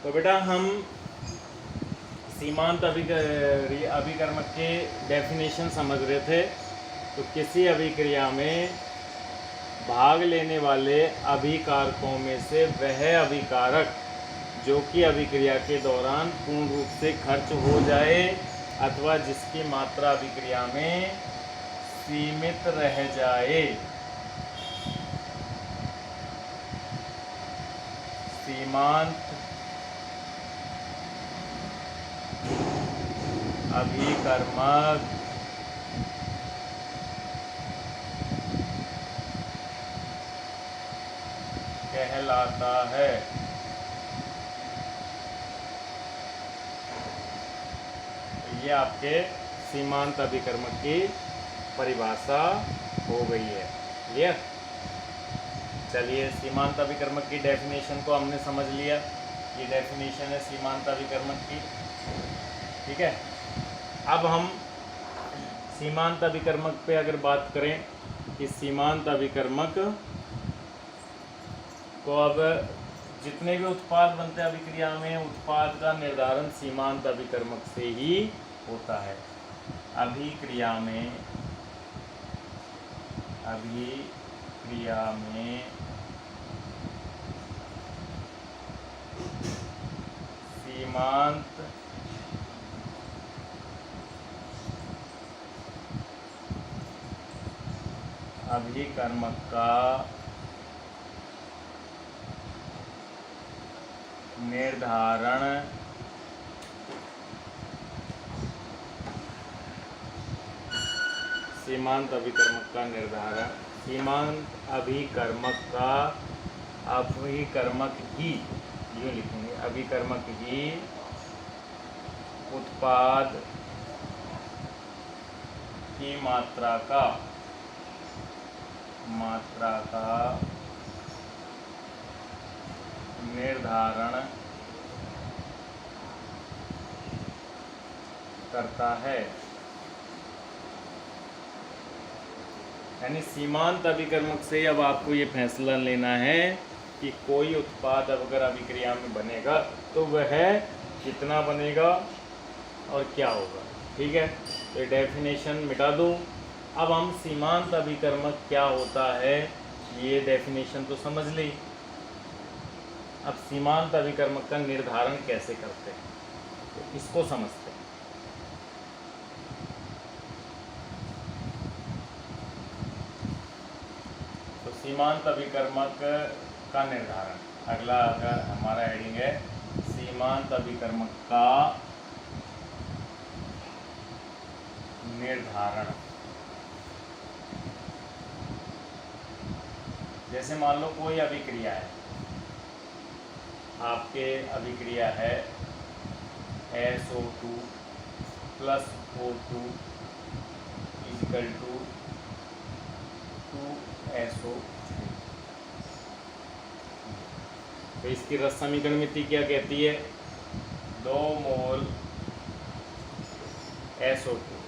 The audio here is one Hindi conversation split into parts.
तो बेटा हम सीमांत अभिकर्मक के डेफिनेशन समझ रहे थे। तो किसी अभिक्रिया में भाग लेने वाले अभिकारकों में से वह अभिकारक जो कि अभिक्रिया के दौरान पूर्ण रूप से खर्च हो जाए अथवा जिसकी मात्रा अभिक्रिया में सीमित रह जाए, सीमांत अभिकर्मक कहलाता है। ये आपके सीमांत अभिकर्मक की परिभाषा हो गई है। क्लियर? चलिए, सीमांत अभिकर्मक की डेफिनेशन को हमने समझ लिया। ये डेफिनेशन है सीमांत अभिकर्मक की। ठीक है, अब हम सीमांत अभिकर्मक पे अगर बात करें कि सीमांत अभिकर्मक को अब जितने भी उत्पाद बनते हैं अभिक्रिया में, उत्पाद का निर्धारण सीमांत अभिकर्मक से ही होता है। अभिक्रिया में सीमांत अभिकर्मक का निर्धारण सीमांत अभिकर्मक का निर्धारण अभिकर्मक ही, यूँ लिखेंगे, अभिकर्मक ही उत्पाद की मात्रा का निर्धारण करता है। यानी सीमांत अभिकर्मक से अब आपको ये फैसला लेना है कि कोई उत्पाद अगर अभिक्रिया में बनेगा तो वह कितना बनेगा और क्या होगा। ठीक है, तो डेफिनेशन मिटा दूँ। अब हम सीमांत अभिकर्मक क्या होता है ये डेफिनेशन तो समझ ली। अब सीमांत अभिकर्मक का निर्धारण कैसे करते हैं तो इसको समझते हैं। तो सीमांत अभिकर्मक का निर्धारण, अगला अगर हमारा हेडिंग है सीमांत अभिकर्मक का निर्धारण। जैसे मान लो कोई अभिक्रिया है, आपके अभिक्रिया है SO2 + O2 = 2SO3। तो इसकी रस समीकरणमिति क्या कहती है? 2 मोल SO2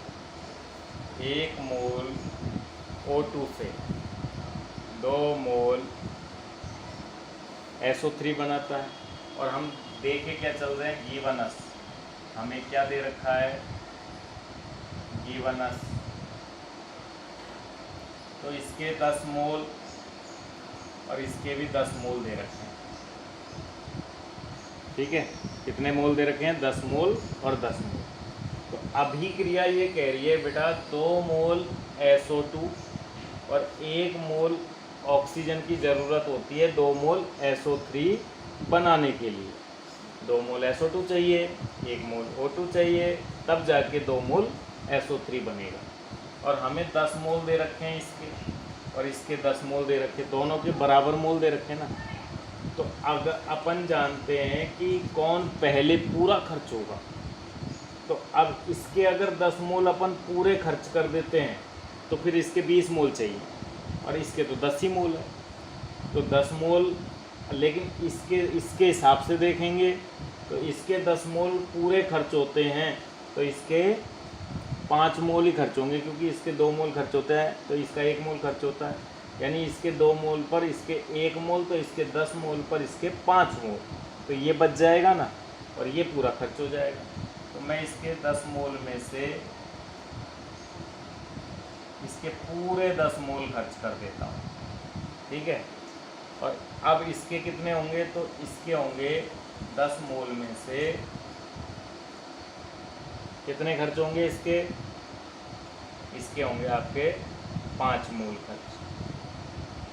1 मोल O2 से 2 मोल SO3 बनाता है। और हम देखे क्या चल रहे हैं, गिवन हमें क्या दे रखा है, गिवन। तो इसके 10 मोल और इसके भी 10 मोल दे रखे हैं। ठीक है, कितने मोल दे रखे हैं? 10 मोल और 10 मोल। तो अभिक्रिया ये कह रही है बेटा 2 मोल SO2 और 1 मोल ऑक्सीजन की ज़रूरत होती है 2 मोल SO3 बनाने के लिए। 2 मोल SO2 चाहिए, 1 मोल O2 चाहिए, तब जाके 2 मोल SO3 बनेगा। और हमें 10 मोल दे रखे हैं इसके और इसके 10 मोल दे रखे, दोनों के बराबर मोल दे रखे ना। तो अगर अपन जानते हैं कि कौन पहले पूरा खर्च होगा, तो अब इसके अगर 10 मोल अपन पूरे खर्च कर देते हैं तो फिर इसके 20 मोल चाहिए और इसके तो 10 ही मोल है। तो 10 मोल, लेकिन इसके हिसाब से देखेंगे तो इसके 10 मोल पूरे खर्च होते हैं तो इसके 5 मोल ही खर्च होंगे, क्योंकि इसके 2 मोल खर्च होता है तो इसका 1 मोल खर्च होता है। यानी इसके 2 मोल पर इसके 1 मोल, तो इसके 10 मोल पर इसके 5 मोल। तो ये बच जाएगा ना, और ये पूरा खर्च हो जाएगा। तो मैं इसके 10 मोल में से इसके पूरे 10 मोल खर्च कर देता हूँ, ठीक है। और अब इसके कितने होंगे, तो इसके होंगे 10 मोल में से कितने खर्च होंगे इसके होंगे आपके 5 मोल खर्च।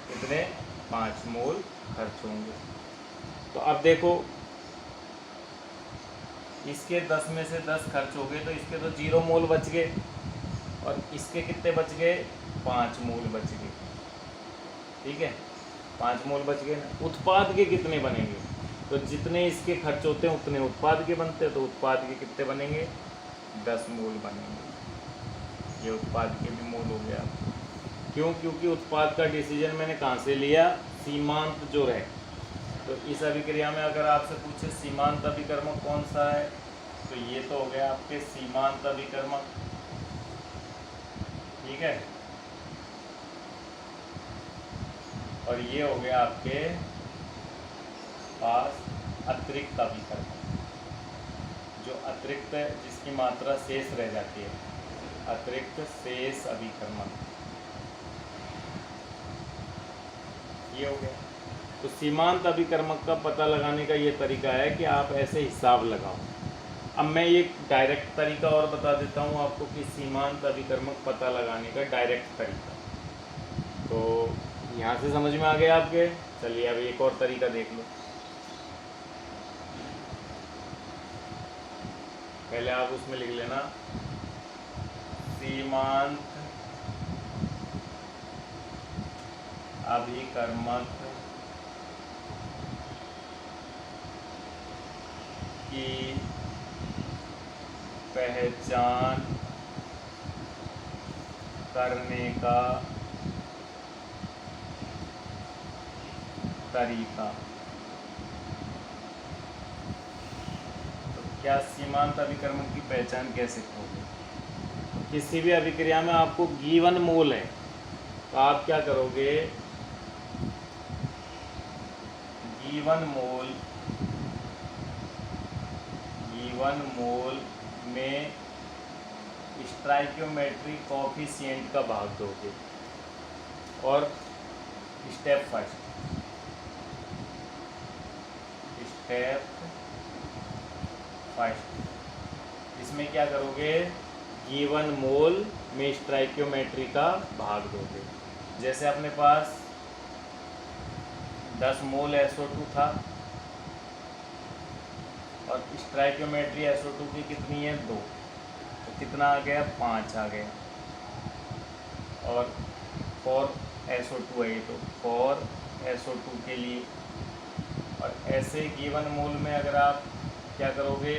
कितने? 5 मोल खर्च होंगे। तो अब देखो, इसके 10 में से 10 खर्च हो गए, तो इसके तो 0 मोल बच गए, और इसके कितने बच गए? 5 मोल बच गए, ठीक है। 5 मोल बच गए ना। उत्पाद के कितने बनेंगे? तो जितने इसके खर्च होते हैं उतने उत्पाद के बनते हैं, तो उत्पाद के कितने बनेंगे? 10 मोल बनेंगे। ये उत्पाद के भी मोल हो गया। क्यों? क्योंकि उत्पाद का डिसीजन मैंने कहाँ से लिया? सीमांत जो रहे। तो इस अभिक्रिया में अगर आपसे पूछे सीमांत अभिकर्मक कौन सा है, तो ये तो हो गया आपके सीमांत अभिकर्मक, ठीक है। और ये हो गया आपके पास अतिरिक्त अभिकर्मक, जो अतिरिक्त जिसकी मात्रा शेष रह जाती है, अतिरिक्त शेष अभिकर्मक, ये हो गया। तो सीमांत अभिकर्मक का पता लगाने का ये तरीका है कि आप ऐसे हिसाब लगाओ। अब मैं एक डायरेक्ट तरीका और बता देता हूँ आपको कि सीमांत अभिकर्मक पता लगाने का डायरेक्ट तरीका। तो यहाँ से समझ में आ गया आपके? चलिए अब एक और तरीका देख लो। पहले आप उसमें लिख लेना सीमांत अभिकर्मक की पहचान करने का तरीका। तो क्या सीमांत अभिकर्मक की पहचान कैसे करोगे? किसी भी अभिक्रिया में आपको गिवन मोल है, तो आप क्या करोगे? गिवन मोल में स्टोइकियोमेट्रिक कोएफिशिएंट का भाग दोगे। और स्टेप फर्स्ट, इसमें क्या करोगे? गिवन मोल में स्टोइकियोमेट्री का भाग दोगे। जैसे अपने पास 10 मोल SO2 था, और स्टोइकियोमेट्री SO2 की कितनी है? 2, तो कितना आ गया? 5 आ गया। और 4 SO2 है, तो 4 SO2 के लिए। और ऐसे गिवन मोल में अगर आप क्या करोगे?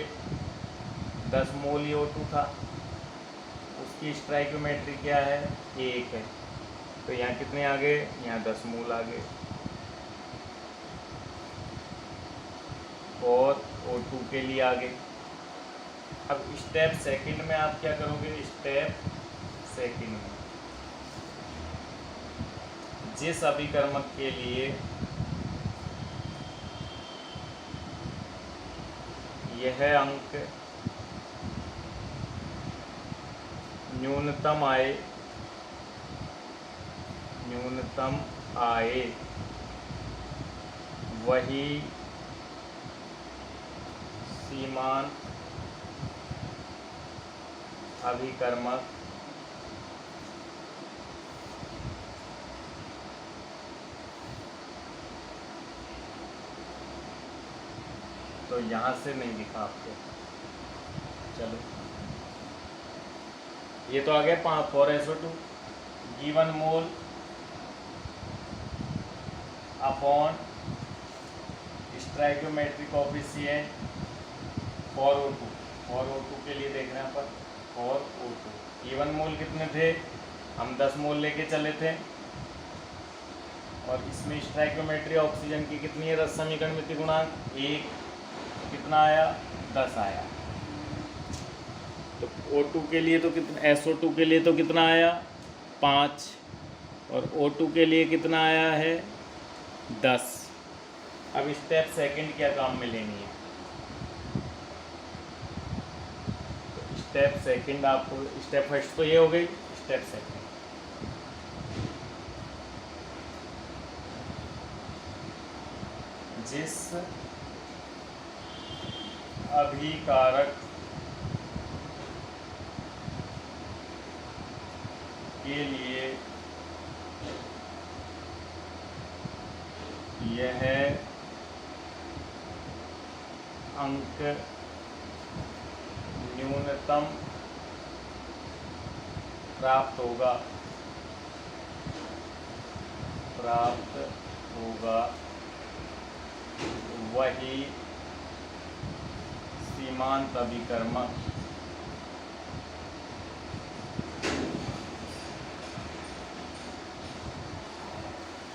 10 मोल O2 था, उसकी स्टोइकियोमेट्री क्या है? 1 है, तो यहाँ कितने आ गए? यहाँ 10 मोल आ गए। और O2 के लिए आ गए। अब स्टेप सेकंड में आप क्या करोगे? स्टेप सेकंड में जिस अभिकर्मक के लिए यह अंक न्यूनतम आए वही सीमांत अभिकर्मक तो यहाँ से नहीं दिखा आपको। चलो, ये तो आ गया 4 SO2 given mole upon stoichiometric coefficient for O2 के लिए देख रहे हैं पर फॉर O2 गिवन मोल कितने थे? हम 10 मोल लेके चले थे, और इसमें स्टोइकियोमेट्री ऑक्सीजन की कितनी है? रस समीकरण मिति गुणांक 1, कितना आया? 10 आया। तो O2 के लिए तो कितना, SO2 के लिए तो कितना आया? 5, और O2 के लिए कितना आया है? 10। अब स्टेप सेकंड क्या काम में लेनी है? तो स्टेप सेकंड आपको, स्टेप फर्स्ट तो ये हो गई, स्टेप सेकंड जिस अभिकारक के लिए यह अंक न्यूनतम प्राप्त होगा वही सीमांत अभिकर्मक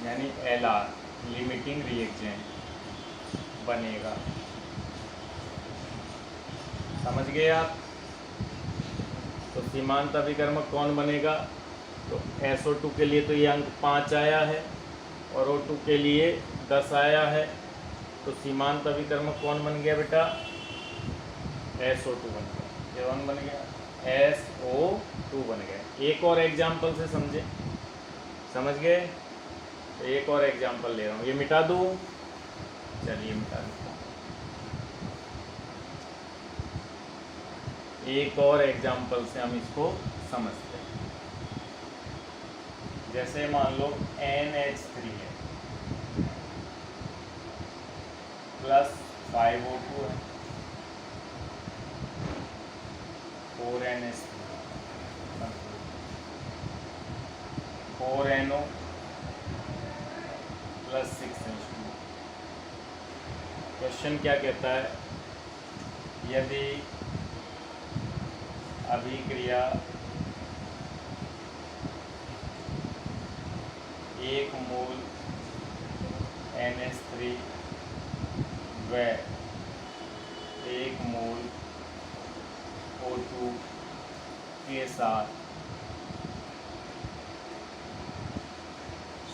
यानी LR लिमिटिंग रिएक्टेंट बनेगा। समझ गए आप? तो सीमांत अभिकर्मक कौन बनेगा? तो SO2 के लिए तो ये अंक 5 आया है और O2 के लिए 10 आया है। तो सीमांत अभिकर्मक कौन बन गया बेटा? SO2 बन गया। ये वन बन गया, SO2 बन गया। एक और एग्जाम्पल से समझे, समझ गए? तो एक और एग्जाम्पल ले रहा हूँ, ये मिटा दूँ? चलिए मिटा दूँ। एक और एग्जाम्पल से हम इसको समझते हैं। जैसे मान लो NH3 है प्लस 5O2 है, 4NH3 4NO plus 6H2। Question क्या कहता है? यदि अभिक्रिया 1 मोल NH3 व 1 मोल O2 के साथ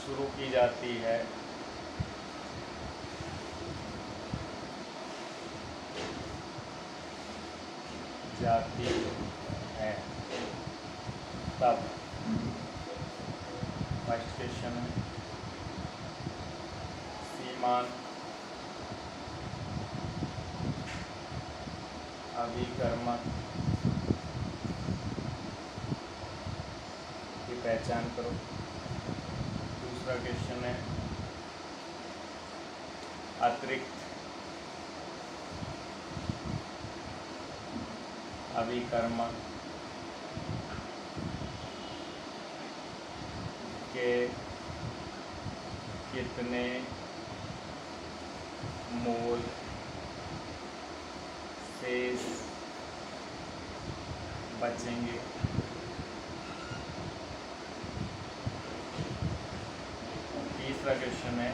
शुरू की जाती है तब फर्स्ट क्वेश्चन है सीमांत अभिकर्मक की पहचान करो। दूसरा क्वेश्चन है अतिरिक्त अभिकर्मक के कितने मोल शेष बचेंगे। तीसरा क्वेश्चन है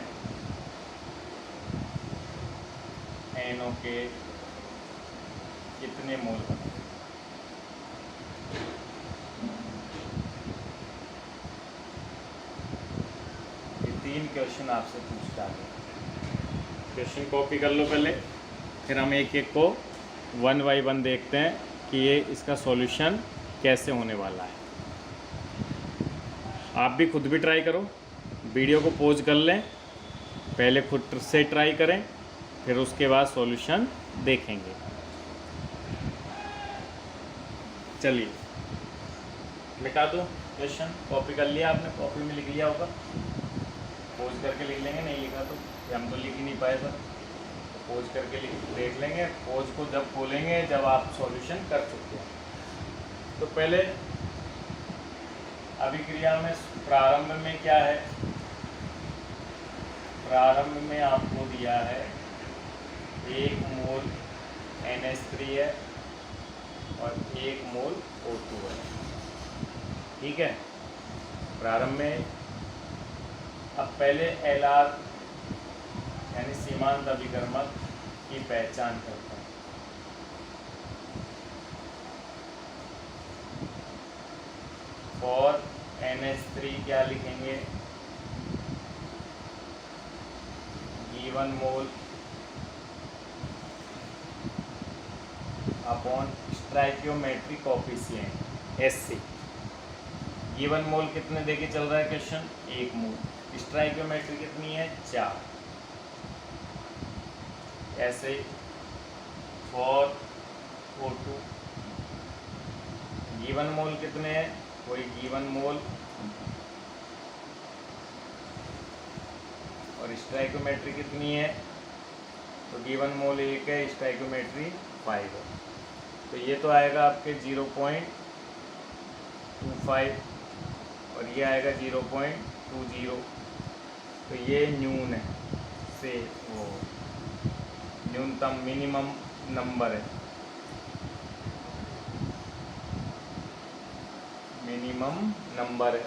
NO के कितने मोल बचेंगे। तीन क्वेश्चन आपसे पूछता है। क्वेश्चन कॉपी कर लो पहले, फिर हम एक एक को 1 बाय 1 देखते हैं कि ये इसका सॉल्यूशन कैसे होने वाला है। आप भी खुद भी ट्राई करो, वीडियो को पॉज कर लें, पहले खुद से ट्राई करें, फिर उसके बाद सॉल्यूशन देखेंगे। चलिए मिटा दो क्वेश्चन। कॉपी कर लिया आपने? कॉपी में लिख लिया होगा। पोज करके लिख लेंगे, नहीं लिखा तो हम तो लिख ही नहीं पाए सर, तो पोज करके देख लेंगे। पोज को जब खोलेंगे जब आप सॉल्यूशन कर चुके हैं। तो पहले अभिक्रिया में प्रारंभ में क्या है? प्रारंभ में आपको दिया है 1 मोल NH3 है और 1 मोल O2 है। ठीक है, प्रारंभ में। अब पहले LR यानी सीमांत अभिकर्मक की पहचान करते हैं। और NH3 क्या लिखेंगे? Given mole upon stoichiometric coefficient SC। Given mole कितने देके चल रहा है क्वेश्चन? 1 मोल। स्टोइकियोमेट्री कितनी है? 4। ऐसे फॉर O2 गिवन मोल कितने हैं? कोई गिवन मोल और स्टोइकियोमेट्री कितनी है? तो गिवन मोल 1 है, स्टोइकियोमेट्री 5 है। तो ये तो आएगा आपके 0.25 और ये आएगा 0.20। तो ये न्यून है से वो न्यूनतम मिनिमम नंबर है, मिनिमम नंबर है।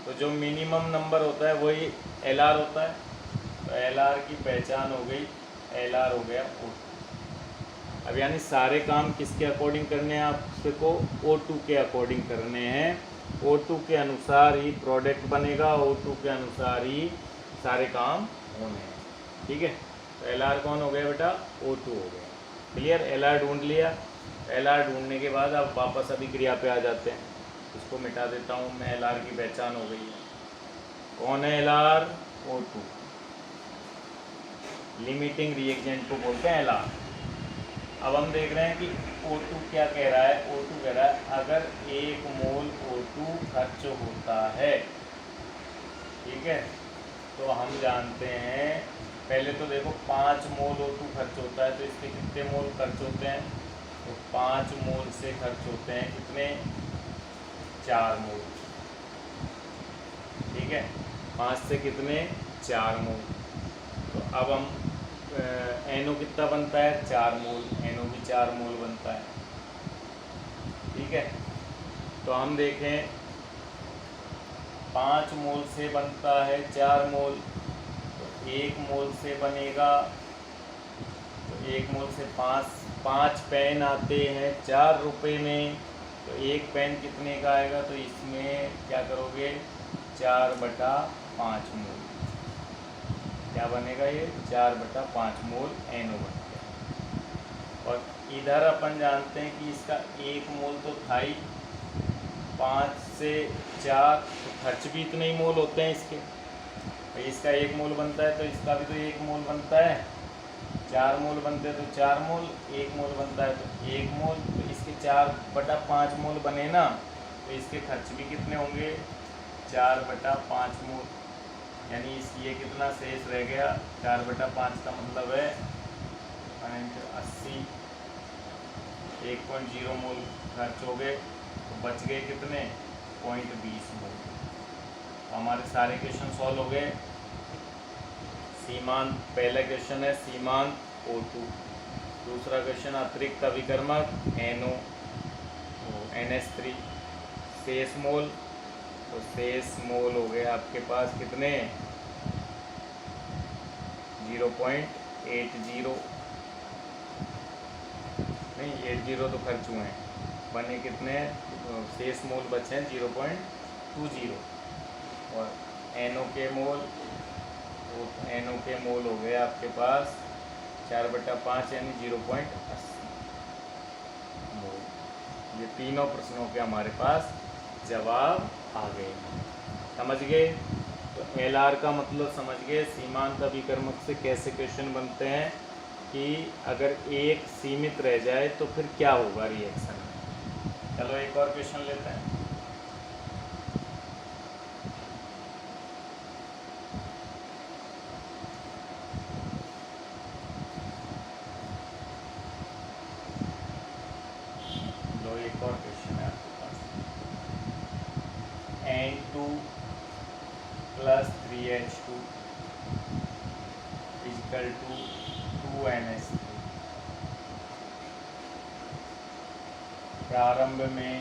तो जो मिनिमम नंबर होता है वही LR होता है। तो LR की पहचान हो गई, LR हो गया O2। अब यानी सारे काम किसके अकॉर्डिंग करने हैं आपको? O2 के अकॉर्डिंग करने हैं। O2 के अनुसार ही प्रोडक्ट बनेगा, O2 के अनुसार ही सारे काम होने हैं। ठीक है, तो LR कौन हो गया बेटा? O2 हो गया। क्लियर? LR ढूंढ लिया। LR ढूंढने के बाद अब वापस अभिक्रिया पे आ जाते हैं। इसको मिटा देता हूँ मैं। LR की पहचान हो गई है। कौन है LR? O2। लिमिटिंग रिएक्टेंट को बोलते हैं LR। अब हम देख रहे हैं कि O2 क्या कह रहा है। O2 कह रहा है अगर 1 मोल O2 खर्च होता है, ठीक है, तो हम जानते हैं, पहले तो देखो 5 मोल O2 खर्च होता है, तो इसके कितने मोल खर्च होते हैं? तो 5 मोल से खर्च होते हैं कितने? 4 मोल। ठीक है, 5 से कितने? 4 मोल। तो अब हम NO कितना बनता है? 4 मोल। NO भी 4 मोल बनता है। ठीक है, तो हम देखें 5 मोल से बनता है 4 मोल, तो 1 मोल से बनेगा, तो 1 मोल से 5 पेन आते हैं 4 रुपये में। तो 1 पेन कितने का आएगा? तो इसमें क्या करोगे? 4/5 मोल। क्या बनेगा ये? 4/5 मोल NO बन गया। और इधर अपन जानते हैं कि इसका 1 मोल तो था ही, 5 से 4 तो खर्च भी इतने ही मोल होते हैं इसके। तो इसका 1 मोल बनता है, तो इसका भी तो 1 मोल बनता है। 4 मोल बनते हैं तो 4 मोल, 1 मोल बनता है तो 1 मोल। तो इसके 4/5 मोल बने ना, तो इसके खर्च भी कितने होंगे? 4/5 मोल। यानी ये कितना शेष रह गया? 4/5 का मतलब है 80, 1.0 मोल खर्च हो गए। तो बच गए कितने? 0.20 मोल। हमारे सारे क्वेश्चन सॉल्व हो गए। सीमांत, पहला क्वेश्चन है सीमांत O2, दूसरा क्वेश्चन अतिरिक्त अभिकर्मक NO NH3, शेष मोल। तो शेष मोल हो गए आपके पास कितने? 0.80, नहीं 80 तो खर्च हुए हैं, बने कितने? शेष मोल बचे हैं 0.20। और NO के मोल, तो NO के मोल हो गए आपके पास 4/5 यानी 0.80 मोल। ये तीनों प्रश्नों के हमारे पास जवाब आ गए। समझ गए? तो LR का मतलब समझ गए। सीमांत अभिकर्मक से कैसे क्वेश्चन बनते हैं कि अगर एक सीमित रह जाए तो फिर क्या होगा रिएक्शन। चलो एक और क्वेश्चन लेते हैं। लो एक और क्वेश्चन है आपके पास। N2 + 3H2 = 2NH3। प्रारंभ में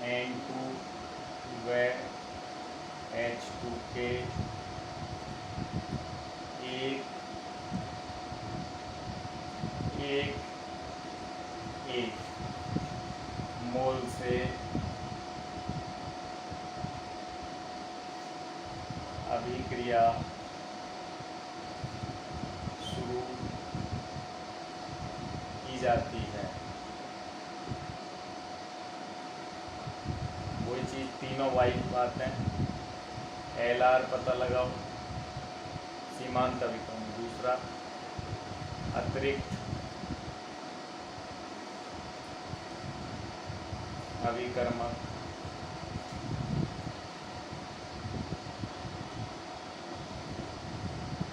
N2 व H2 के एक मोल से जाती है। वही चीज़ तीनों वाई बात है। LR पता लगाओ, सीमांत अभिकर्म। दूसरा अतिरिक्त अभिकर्मक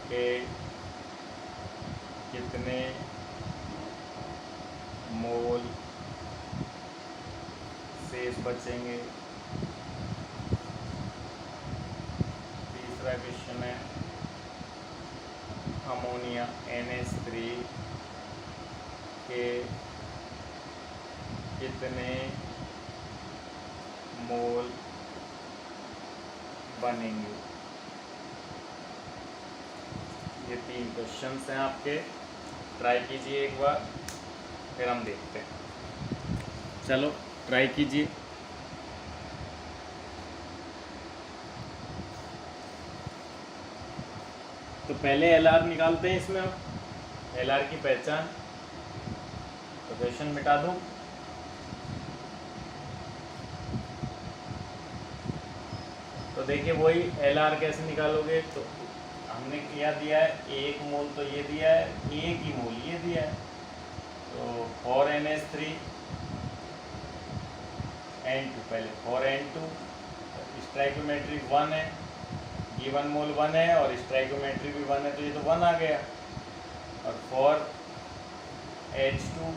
के कितने मोल शेष बचेंगे। तीसरा क्वेश्चन है अमोनिया NH3 के कितने मोल बनेंगे। ये 3 क्वेश्चंस हैं आपके, ट्राई कीजिए एक बार, फिर हम देखते हैं। चलो ट्राई कीजिए। तो पहले LR निकालते हैं इसमें। अब LR की पहचान, तो क्वेश्चन मिटा दूं। तो देखिए वही LR कैसे निकालोगे। तो हमने क्या दिया है, 1 मोल तो ये दिया है, 1 ही मोल ये दिया है। तो 4NH3 N2, पहले 4N2, स्ट्राइकोमेट्रिक 1 है, गिवन मोल 1 है और स्ट्राइकोमेट्रिक भी 1 है, तो ये तो 1 आ गया। और 4H2,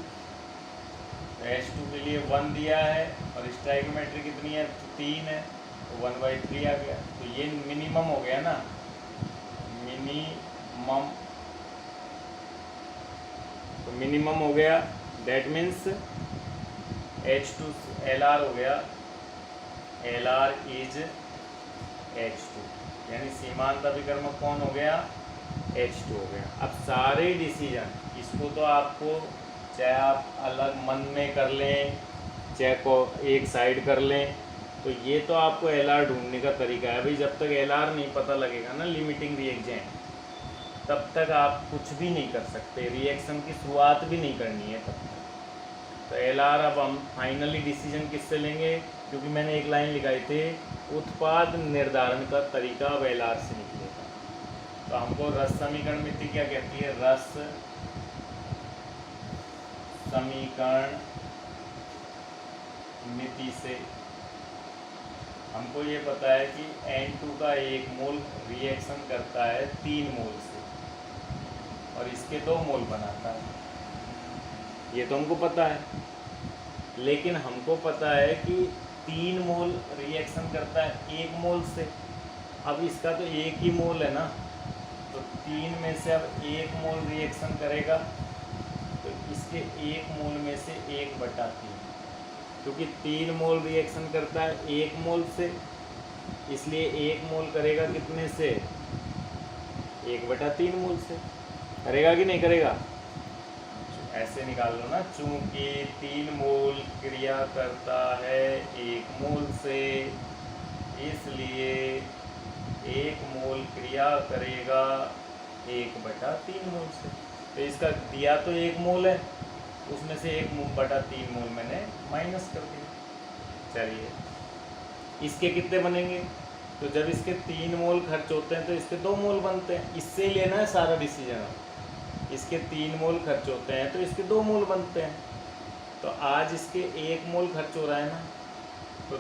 H2 के लिए 1 दिया है और स्ट्राइकोमेट्री कितनी है, 3 है, तो 1/3 आ गया। तो ये मिनिमम हो गया ना, मिनिमम। तो मिनिमम हो गया, दैट मीन्स H2 LR हो गया, LR इज H2, यानी सीमांत अभिकर्मक कौन हो गया, H2 हो गया। अब सारे डिसीजन, इसको तो आपको चाहे आप अलग मन में कर लें, चाहे को एक साइड कर लें, तो ये तो आपको LR ढूंढने का तरीका है। भाई जब तक LR नहीं पता लगेगा ना लिमिटिंग रिएक्जेंट, तब तक आप कुछ भी नहीं कर सकते, रिएक्शन की शुरुआत भी नहीं करनी है तब तक। तो LR अब हम फाइनली डिसीजन किससे लेंगे, क्योंकि मैंने एक लाइन लिखाई थी, उत्पाद निर्धारण का तरीका अब LR से निकलेगा। तो हमको रस समीकरण मिति क्या कहती है, रस समीकरण मिति से हमको ये पता है कि N2 का 1 मोल रिएक्शन करता है 3 मोल से और इसके 2 मोल बनाता है, ये तो हमको पता है। लेकिन हमको पता है कि 3 मोल रिएक्शन करता है 1 मोल से। अब इसका तो 1 ही मोल है ना, तो 3 में से अब 1 मोल रिएक्शन करेगा, तो इसके 1 मोल में से 1/3, क्योंकि 3 मोल रिएक्शन करता है 1 मोल से, इसलिए 1 मोल करेगा कितने से, 1/3 मोल से। करेगा कि नहीं करेगा, ऐसे निकाल लो ना, चूंकि 3 मोल क्रिया करता है 1 मोल से, इसलिए 1 मोल क्रिया करेगा 1/3 मोल से। तो इसका दिया तो 1 मोल है, उसमें से 1/3 मोल मैंने माइनस कर दिया। चलिए इसके कितने बनेंगे, तो जब इसके 3 मोल खर्च होते हैं तो इसके 2 मोल बनते हैं। इससे ही लेना है सारा डिसीजन। इसके 3 मोल खर्च होते हैं तो इसके 2 मोल बनते हैं। तो आज इसके 1 मोल खर्च हो रहा है ना, तो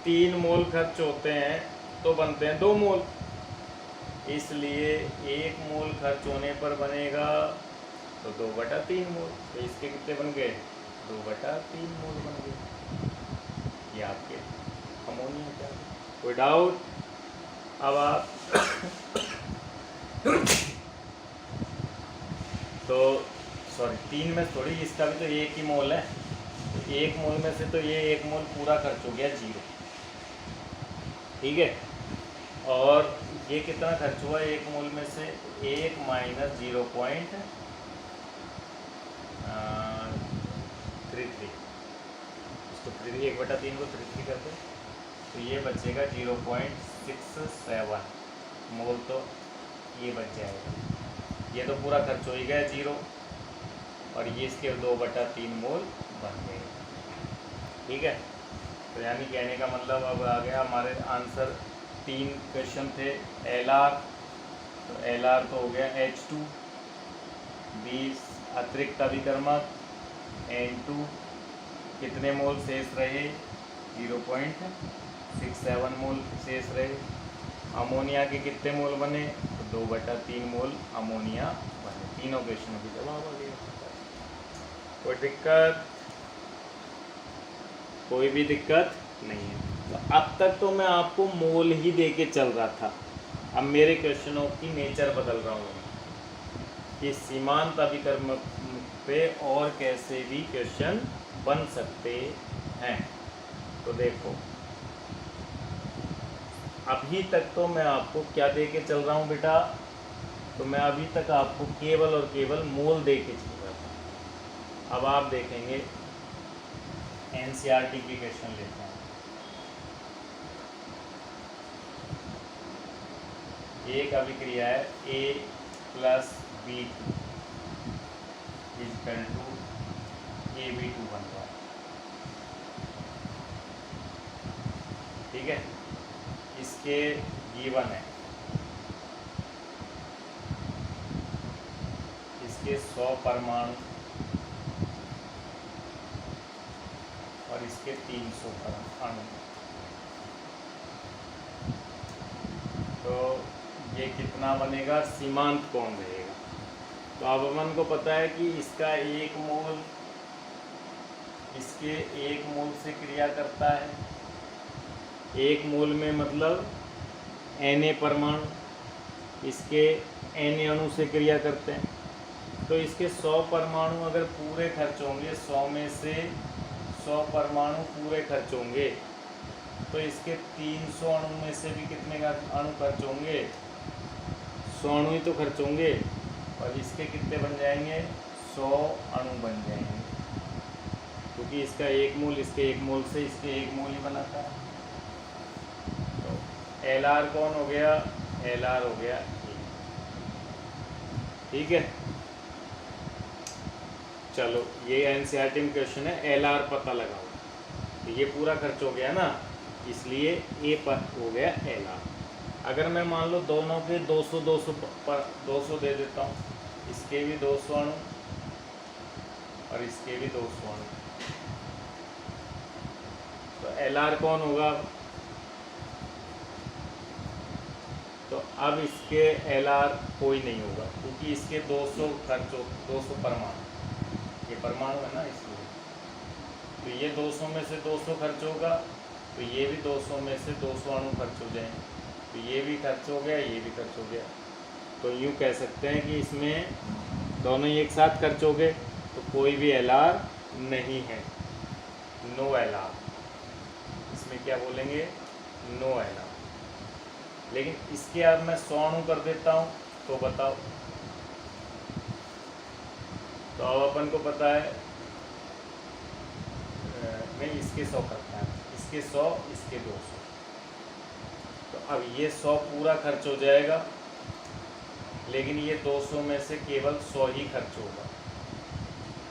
3 मोल खर्च होते हैं तो बनते हैं 2 मोल, इसलिए 1 मोल खर्च होने पर बनेगा तो 2/3 मोल। तो इसके कितने बन गए, 2/3 मोल बन गए। ये आपके अमोनिया का, कोई डाउट। अब आप तो सॉरी 3 में थोड़ी, इसका भी तो 1 ही मोल है, तो 1 मोल में से तो ये 1 मोल पूरा खर्च हो गया 0, ठीक है। और ये कितना खर्च हुआ 1 मोल में से, 1 - 0.33, इसको 1/3 को 33 कर दो, तो ये बचेगा 0.67 मोल, तो ये बच जाएगा। ये तो पूरा खर्च हो ही गया 0, और ये इसके 2/3 मोल बन गए। ठीक है, तो यानी कहने का मतलब अब आ गया हमारे आंसर। 3 क्वेश्चन थे। LR, तो LR तो हो गया H2, 20 अतिरिक्त अभिकर्मक N2, कितने मोल शेष रहे? 0.67 मोल शेष रहे। अमोनिया के कितने मोल बने? तो 2/3 मोल अमोनिया बने। तीनों क्वेश्चनों की जवाब आ गया। कोई दिक्कत? कोई भी दिक्कत नहीं है। तो अब तक तो मैं आपको मोल ही दे के चल रहा था। अब मेरे क्वेश्चनों की नेचर बदल रहा हूँ कि सीमांत अभिकर्मक पे और कैसे भी क्वेश्चन बन सकते हैं। तो देखो, अभी तक तो मैं आपको क्या दे के चल रहा हूँ बेटा? तो मैं अभी तक आपको केवल और केवल मोल दे के चल रहा था। अब आप देखेंगे NCERT की क्वेश्चन लेते हैं। एक अभिक्रिया है A + B2 = AB2 बन रहा है। ठीक है, इसके गिवन है, इसके 100 परमाणु और इसके 300 परमाणु। तो ये कितना बनेगा? सीमांत कौन रहेगा? तो अब अपन को पता है कि इसका 1 मोल इसके 1 मोल से क्रिया करता है। 1 मोल में मतलब Na परमाणु, इसके Na अणु से क्रिया करते हैं। तो इसके 100 परमाणु अगर पूरे खर्च होंगे, 100 में से 100 परमाणु पूरे खर्च होंगे, तो इसके 300 अणु में से भी कितने का अणु खर्च होंगे? 100 अणु ही तो खर्च होंगे। और इसके कितने बन जाएंगे? 100 अणु बन जाएंगे, क्योंकि इसका 1 मोल इसके 1 मोल से इसके 1 मोल ही बनाता है। तो LR कौन हो गया? LR हो गया 1। ठीक है, चलो ये NCERT में क्वेश्चन है, LR पता लगाओ। तो ये पूरा खर्च हो गया ना, इसलिए A पर हो गया LR। अगर मैं मान लो दोनों के 200 दे देता हूँ, इसके भी 200 अणु और इसके भी 200 अणु, तो LR कौन होगा? तो अब इसके LR कोई नहीं होगा, क्योंकि इसके 200 खर्च हो, 200 परमाणु, ये परमाणु है ना, इसलिए। तो ये 200 में से 200 खर्च होगा, तो ये भी 200 में से 200 अणु खर्च हो जाएंगे। तो ये भी खर्च हो गया, ये भी खर्च हो गया। तो यूँ कह सकते हैं कि इसमें दोनों ही एक साथ खर्च हो गए, तो कोई भी LR नहीं है, नो LR। इसमें क्या बोलेंगे? No LR। लेकिन इसके अब मैं 100 अणु कर देता हूँ, तो बताओ। तो अब अपन को पता है, नहीं इसके 100 करता है, इसके 100, इसके 200। तो अब ये 100 पूरा खर्च हो जाएगा, लेकिन ये 200 में से केवल 100 ही खर्च होगा।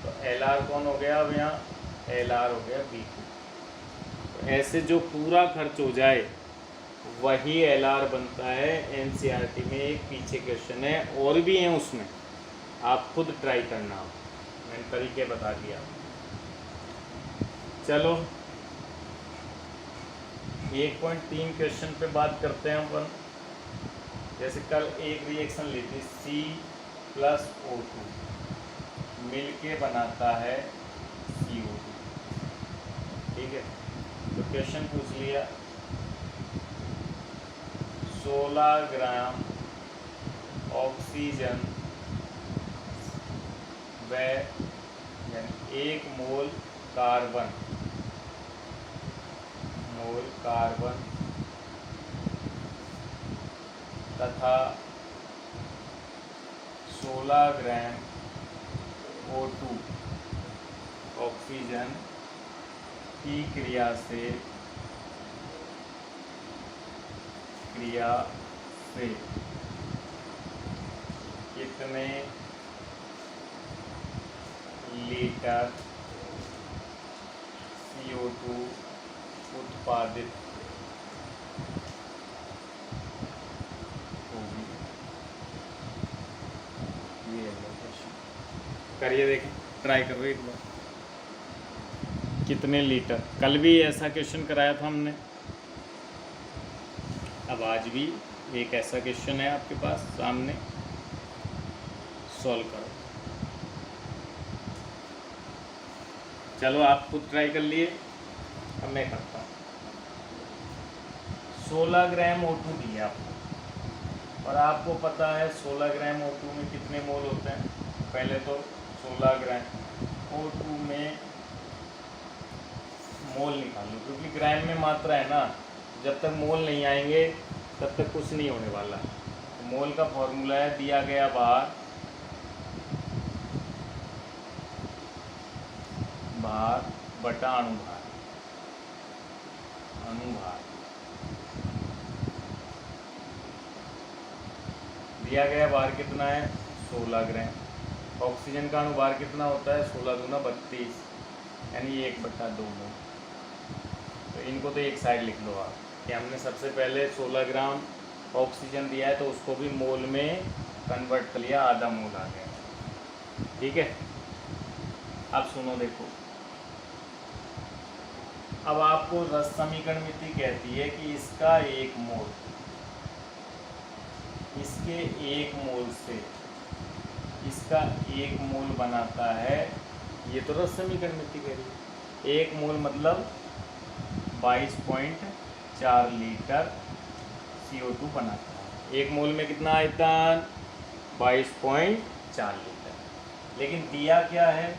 तो LR कौन हो गया? अब यहाँ LR हो गया B2। तो ऐसे जो पूरा खर्च हो जाए वही LR बनता है। NCERT में एक पीछे क्वेश्चन है, और भी हैं उसमें, आप खुद ट्राई करना, मैंने तरीके बता दिया। चलो 1.3 क्वेश्चन पे बात करते हैं अपन। जैसे कल एक रिएक्शन ली थी, C+O2 मिलके बनाता है CO2। ठीक है, तो क्वेश्चन पूछ लिया, 16 ग्राम ऑक्सीजन व 1 मोल कार्बन तथा 16 ग्राम O2 ऑक्सीजन की क्रिया से कितने लीटर CO2 उत्पादित होगी। ये है क्वेश्चन, करिए देखें, ट्राई करो एक बार। कितने लीटर, कल भी ऐसा क्वेश्चन कराया था हमने, अब आज भी एक ऐसा क्वेश्चन है आपके पास सामने, सॉल्व करो। चलो आप खुद ट्राई कर लिए, अब मैं करता हूँ। 16 ग्राम O2 दिया आपको, और आपको पता है 16 ग्राम O2 में कितने मोल होते हैं। पहले तो 16 ग्राम O2 में मोल निकालो, क्योंकि ग्राम में मात्रा है ना, जब तक मोल नहीं आएंगे तब तक कुछ नहीं होने वाला। तो मोल का फॉर्मूला है दिया गया भार बटा अणुभार। दिया गया भार कितना है, 16 ग्राम। ऑक्सीजन का अणुभार कितना होता है, 16 दूना 32, यानी 1/2 मोल। तो इनको तो एक साइड लिख लो आप, कि हमने सबसे पहले 16 ग्राम ऑक्सीजन दिया है तो उसको भी मोल में कन्वर्ट कर लिया, आधा मोल आ गया। ठीक है, अब सुनो देखो, अब आपको रस समीकरण मिति कहती है कि इसका 1 मोल, इसके 1 मोल से इसका 1 मोल बनाता है, ये तो रस समीकरण मिति कह रही है। 1 मोल मतलब 22.4 लीटर CO2 बनाता है। 1 मोल में कितना आयतन, 22.4 लीटर। लेकिन दिया क्या है,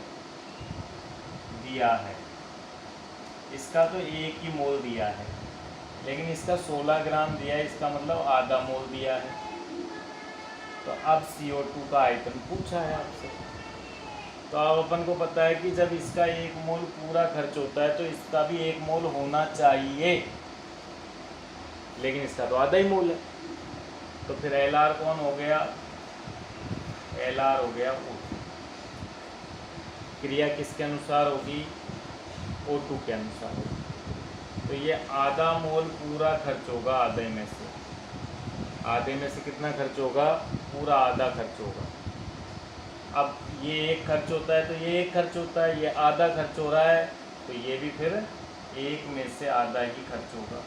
दिया है इसका तो 1 ही मोल दिया है, लेकिन इसका 16 ग्राम दिया है, इसका मतलब आधा मोल दिया है। तो अब CO2 का आयतन पूछा है आपसे, तो अब अपन को पता है कि जब इसका 1 मोल पूरा खर्च होता है तो इसका भी 1 मोल होना चाहिए, लेकिन इसका तो आधा ही मोल है। तो फिर LR कौन हो गया, LR हो गया O2। क्रिया किसके अनुसार होगी, O2 के अनुसार होगी। तो ये आधा मोल पूरा खर्च होगा आधे में से, आधे में से कितना खर्च होगा, पूरा आधा खर्च होगा। अब ये 1 खर्च होता है तो ये 1 खर्च होता है, ये आधा खर्च हो रहा है तो ये भी फिर 1 में से आधा ही खर्च होगा,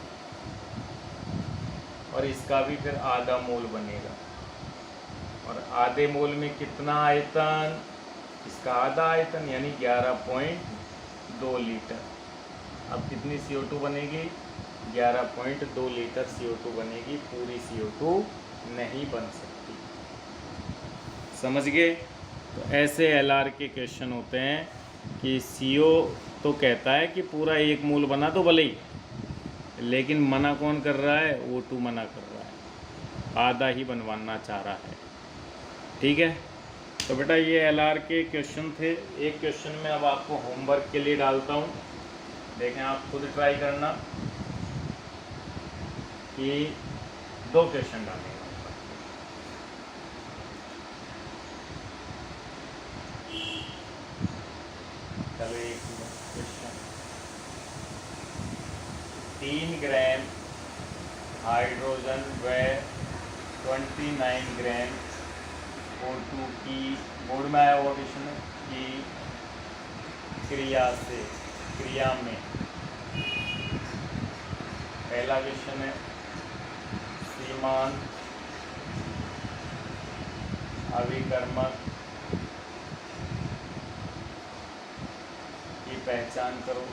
और इसका भी फिर आधा मोल बनेगा। और आधे मोल में कितना आयतन, इसका आधा आयतन यानी 11.2 लीटर। अब कितनी CO2 बनेगी, 11.2 लीटर CO2 बनेगी, पूरी CO2 नहीं बन सकती। समझ गए। तो ऐसे LR के क्वेश्चन होते हैं कि CO तो कहता है कि पूरा 1 मोल बना तो भले ही, लेकिन मना कौन कर रहा है, O2 मना कर रहा है, आधा ही बनवाना चाह रहा है। ठीक है, तो बेटा ये LR के क्वेश्चन थे। एक क्वेश्चन में अब आपको होमवर्क के लिए डालता हूँ, देखें आप खुद ट्राई करना कि 2 क्वेश्चन डालेंगे। चलो एक क्वेश्चन, 3 ग्राम हाइड्रोजन व 29 ग्राम O2 की, बोर्ड में आया हुआ क्वेश्चन है, की क्रिया में पहला क्वेश्चन है, सीमांत अभिकर्मक की पहचान करो।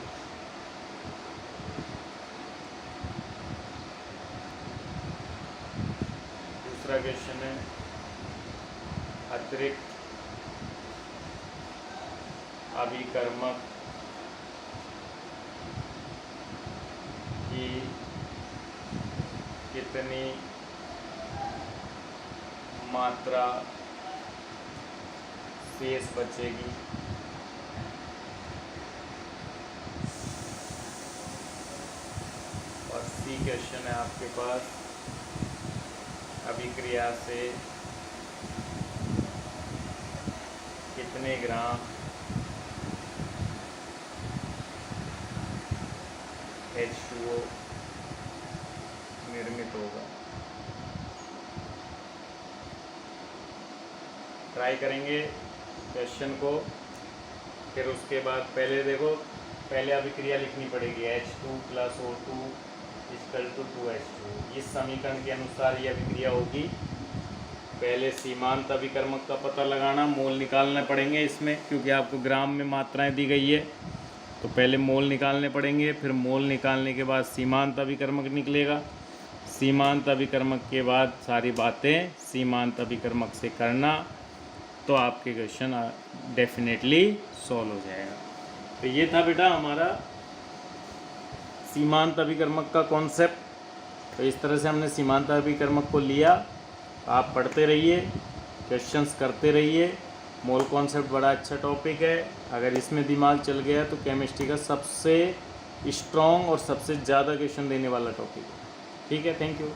दूसरा क्वेश्चन है, अतिरिक्त अभिकर्मक की कितनी मात्रा शेष बचेगी। और सी क्वेश्चन है आपके पास, अभिक्रिया से कितने ग्राम H2O निर्मित होगा। ट्राई करेंगे क्वेश्चन को, फिर उसके बाद पहले देखो, पहले अभिक्रिया लिखनी पड़ेगी H2 + O2 = 2H2। इस समीकरण के अनुसार ये अभिक्रिया होगी। पहले सीमांत अभिकर्मक का पता लगाना, मोल निकालने पड़ेंगे इसमें, क्योंकि आपको ग्राम में मात्राएं दी गई है, तो पहले मोल निकालने पड़ेंगे, फिर मोल निकालने के बाद सीमांत अभिकर्मक निकलेगा। सीमांत अभिकर्मक के बाद सारी बातें सीमांत अभिकर्मक से करना, तो आपके क्वेश्चन डेफिनेटली सॉल्व हो जाएगा। तो ये था बेटा हमारा सीमांत अभिकर्मक का कॉन्सेप्ट। तो इस तरह से हमने सीमांत अभिकर्मक को लिया। आप पढ़ते रहिए, क्वेश्चंस करते रहिए। मोल कॉन्सेप्ट बड़ा अच्छा टॉपिक है, अगर इसमें दिमाग चल गया तो केमिस्ट्री का सबसे स्ट्रॉन्ग और सबसे ज़्यादा क्वेश्चन देने वाला टॉपिक है। ठीक है, थैंक यू।